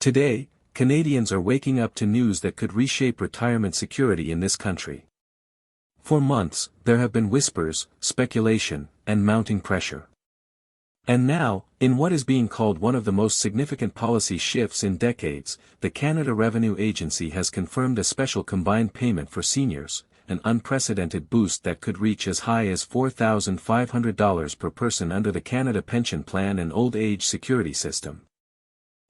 Today, Canadians are waking up to news that could reshape retirement security in this country. For months, there have been whispers, speculation, and mounting pressure. And now, in what is being called one of the most significant policy shifts in decades, the Canada Revenue Agency has confirmed a special combined payment for seniors, an unprecedented boost that could reach as high as $4,500 per person under the Canada Pension Plan and Old Age Security System.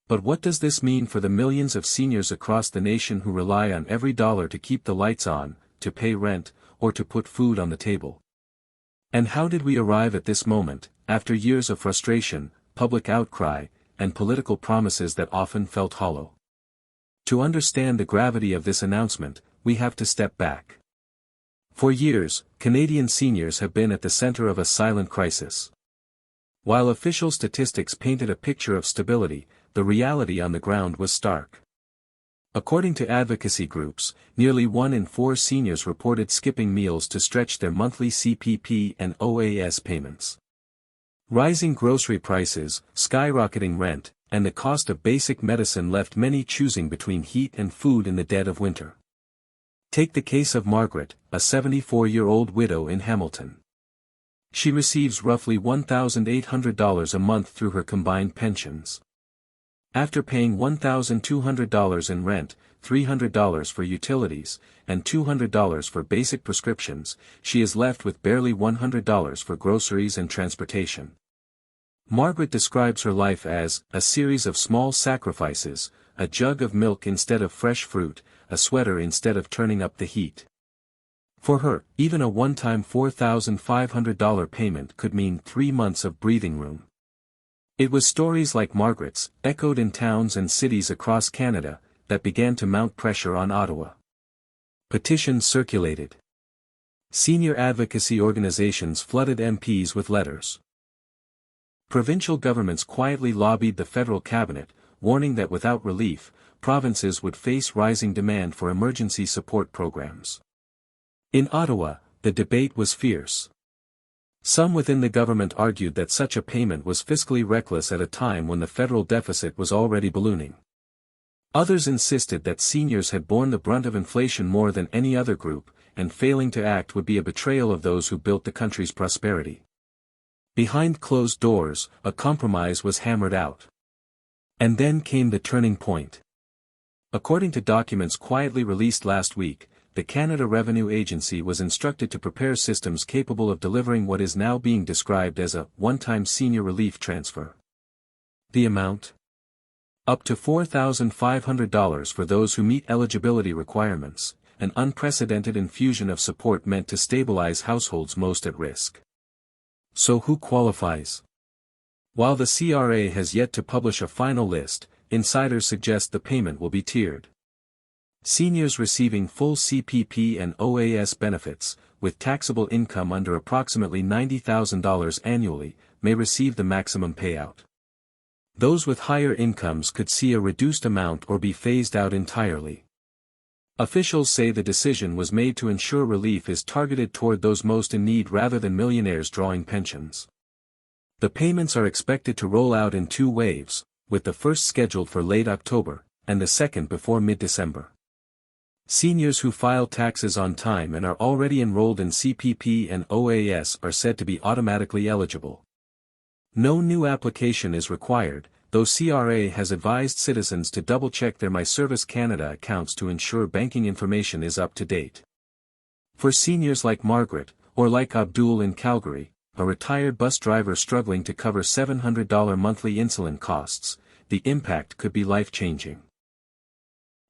But what does this mean for the millions of seniors across the nation who rely on every dollar to keep the lights on, to pay rent, or to put food on the table? And how did we arrive at this moment, after years of frustration, public outcry, and political promises that often felt hollow? To understand the gravity of this announcement, we have to step back. For years, Canadian seniors have been at the center of a silent crisis. While official statistics painted a picture of stability, the reality on the ground was stark. According to advocacy groups, nearly 1 in 4 seniors reported skipping meals to stretch their monthly CPP and OAS payments. Rising grocery prices, skyrocketing rent, and the cost of basic medicine left many choosing between heat and food in the dead of winter. Take the case of Margaret, a 74-year-old widow in Hamilton. She receives roughly $1,800 a month through her combined pensions. After paying $1,200 in rent, $300 for utilities, and $200 for basic prescriptions, she is left with barely $100 for groceries and transportation. Margaret describes her life as a series of small sacrifices, a jug of milk instead of fresh fruit, a sweater instead of turning up the heat. For her, even a one-time $4,500 payment could mean 3 months of breathing room. It was stories like Margaret's, echoed in towns and cities across Canada, that began to mount pressure on Ottawa. Petitions circulated. Senior advocacy organizations flooded MPs with letters. Provincial governments quietly lobbied the federal cabinet, warning that without relief, provinces would face rising demand for emergency support programs. In Ottawa, the debate was fierce. Some within the government argued that such a payment was fiscally reckless at a time when the federal deficit was already ballooning. Others insisted that seniors had borne the brunt of inflation more than any other group, and failing to act would be a betrayal of those who built the country's prosperity. Behind closed doors, a compromise was hammered out. And then came the turning point. According to documents quietly released last week, the Canada Revenue Agency was instructed to prepare systems capable of delivering what is now being described as a one-time senior relief transfer. The amount? Up to $4,500 for those who meet eligibility requirements, an unprecedented infusion of support meant to stabilize households most at risk. So who qualifies? While the CRA has yet to publish a final list, insiders suggest the payment will be tiered. Seniors receiving full CPP and OAS benefits, with taxable income under approximately $90,000 annually, may receive the maximum payout. Those with higher incomes could see a reduced amount or be phased out entirely. Officials say the decision was made to ensure relief is targeted toward those most in need rather than millionaires drawing pensions. The payments are expected to roll out in 2 waves, with the first scheduled for late October, and the second before mid-December. Seniors who file taxes on time and are already enrolled in CPP and OAS are said to be automatically eligible. No new application is required, though CRA has advised citizens to double-check their MyService Canada accounts to ensure banking information is up to date. For seniors like Margaret, or like Abdul in Calgary, a retired bus driver struggling to cover $700 monthly insulin costs, the impact could be life-changing.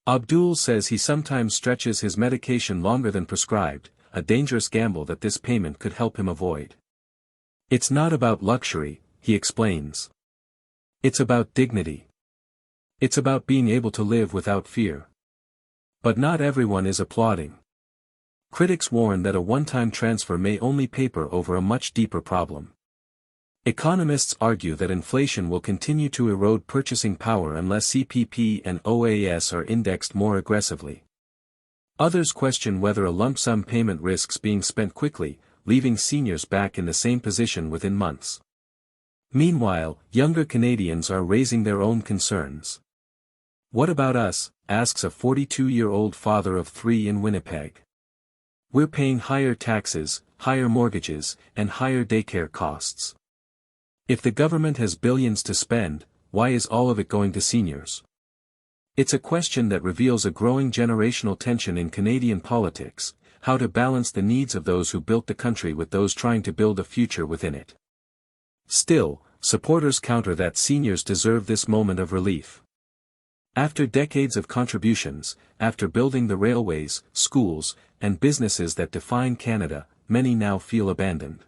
Abdul says he sometimes stretches his medication longer than prescribed, a dangerous gamble that this payment could help him avoid. It's not about luxury, he explains. It's about dignity. It's about being able to live without fear. But not everyone is applauding. Critics warn that a one-time transfer may only paper over a much deeper problem. Economists argue that inflation will continue to erode purchasing power unless CPP and OAS are indexed more aggressively. Others question whether a lump sum payment risks being spent quickly, leaving seniors back in the same position within months. Meanwhile, younger Canadians are raising their own concerns. What about us? Asks a 42-year-old father of 3 in Winnipeg. We're paying higher taxes, higher mortgages, and higher daycare costs. If the government has billions to spend, why is all of it going to seniors? It's a question that reveals a growing generational tension in Canadian politics, how to balance the needs of those who built the country with those trying to build a future within it. Still, supporters counter that seniors deserve this moment of relief. After decades of contributions, after building the railways, schools, and businesses that define Canada, many now feel abandoned.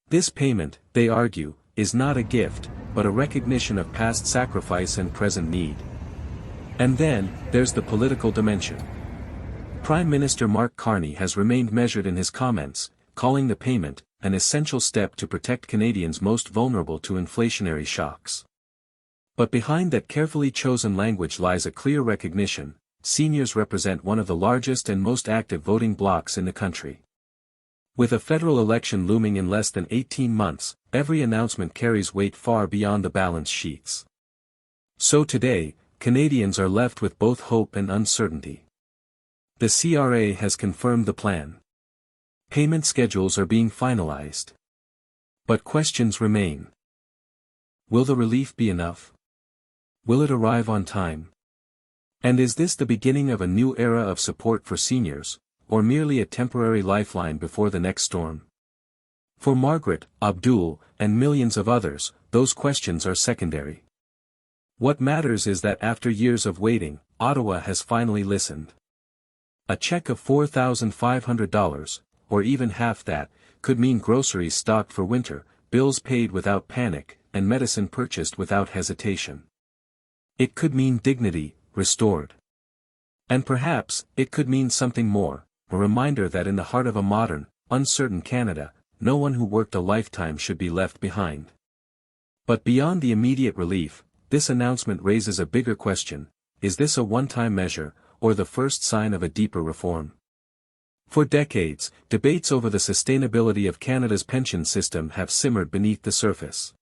This payment, they argue, is not a gift, but a recognition of past sacrifice and present need. And then, there's the political dimension. Prime Minister Mark Carney has remained measured in his comments, calling the payment an essential step to protect Canadians most vulnerable to inflationary shocks. But behind that carefully chosen language lies a clear recognition: seniors represent one of the largest and most active voting blocs in the country. With a federal election looming in less than 18 months, every announcement carries weight far beyond the balance sheets. So today, Canadians are left with both hope and uncertainty. The CRA has confirmed the plan. Payment schedules are being finalized. But questions remain. Will the relief be enough? Will it arrive on time? And is this the beginning of a new era of support for seniors, or merely a temporary lifeline before the next storm? For Margaret, Abdul, and millions of others, those questions are secondary. What matters is that after years of waiting, Ottawa has finally listened. A check of $4,500, or even half that, could mean groceries stocked for winter, bills paid without panic, and medicine purchased without hesitation. It could mean dignity restored. And perhaps, it could mean something more, a reminder that in the heart of a modern, uncertain Canada, no one who worked a lifetime should be left behind. But beyond the immediate relief, this announcement raises a bigger question: is this a one-time measure, or the first sign of a deeper reform? For decades, debates over the sustainability of Canada's pension system have simmered beneath the surface.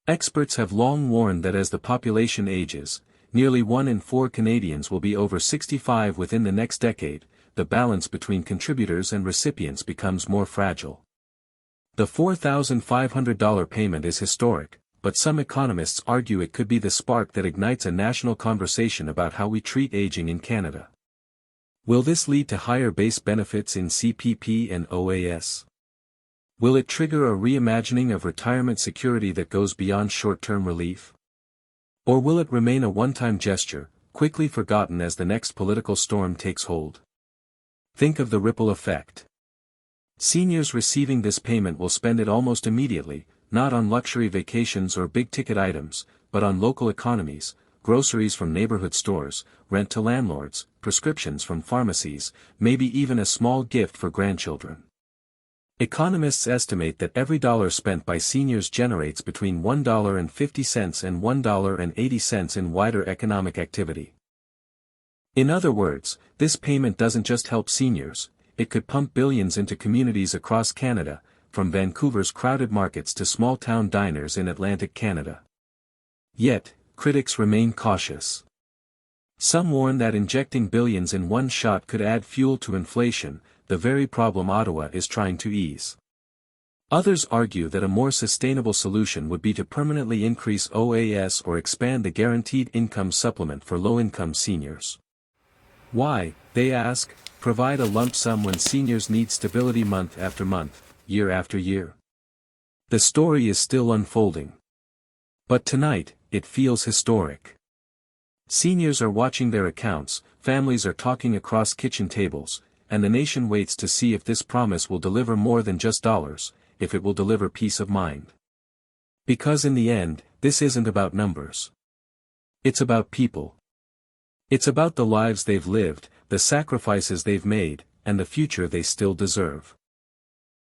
Experts have long warned that as the population ages, nearly 1 in 4 Canadians will be over 65 within the next decade. The balance between contributors and recipients becomes more fragile. The $4,500 payment is historic, but some economists argue it could be the spark that ignites a national conversation about how we treat aging in Canada. Will this lead to higher base benefits in CPP and OAS? Will it trigger a reimagining of retirement security that goes beyond short-term relief? Or will it remain a one-time gesture, quickly forgotten as the next political storm takes hold? Think of the ripple effect. Seniors receiving this payment will spend it almost immediately, not on luxury vacations or big-ticket items, but on local economies, groceries from neighborhood stores, rent to landlords, prescriptions from pharmacies, maybe even a small gift for grandchildren. Economists estimate that every dollar spent by seniors generates between $1.50 and $1.80 in wider economic activity. In other words, this payment doesn't just help seniors, it could pump billions into communities across Canada, from Vancouver's crowded markets to small-town diners in Atlantic Canada. Yet, critics remain cautious. Some warn that injecting billions in one shot could add fuel to inflation, the very problem Ottawa is trying to ease. Others argue that a more sustainable solution would be to permanently increase OAS or expand the guaranteed income supplement for low-income seniors. Why, they ask, provide a lump sum when seniors need stability month after month, year after year? The story is still unfolding. But tonight, it feels historic. Seniors are watching their accounts, families are talking across kitchen tables, and the nation waits to see if this promise will deliver more than just dollars, if it will deliver peace of mind. Because in the end, this isn't about numbers. It's about people. It's about the lives they've lived, the sacrifices they've made, and the future they still deserve.